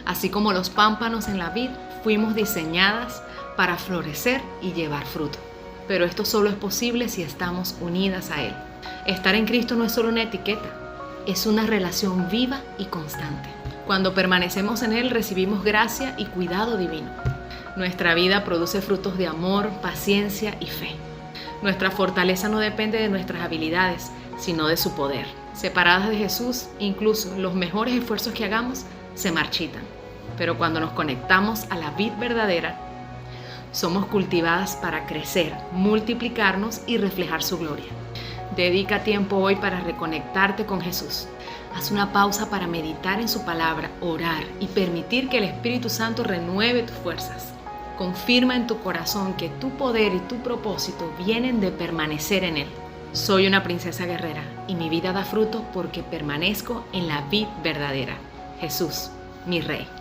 Así como los pámpanos en la vid, fuimos diseñadas para florecer y llevar fruto. Pero esto solo es posible si estamos unidas a Él. Estar en Cristo no es solo una etiqueta, es una relación viva y constante. Cuando permanecemos en Él recibimos gracia y cuidado divino. Nuestra vida produce frutos de amor, paciencia y fe. Nuestra fortaleza no depende de nuestras habilidades, sino de su poder. Separadas de Jesús, incluso los mejores esfuerzos que hagamos se marchitan. Pero cuando nos conectamos a la vid verdadera, somos cultivadas para crecer, multiplicarnos y reflejar su gloria. Dedica tiempo hoy para reconectarte con Jesús. Haz una pausa para meditar en su palabra, orar y permitir que el Espíritu Santo renueve tus fuerzas. Confirma en tu corazón que tu poder y tu propósito vienen de permanecer en Él. Soy una princesa guerrera y mi vida da fruto porque permanezco en la vid verdadera. Jesús, mi Rey.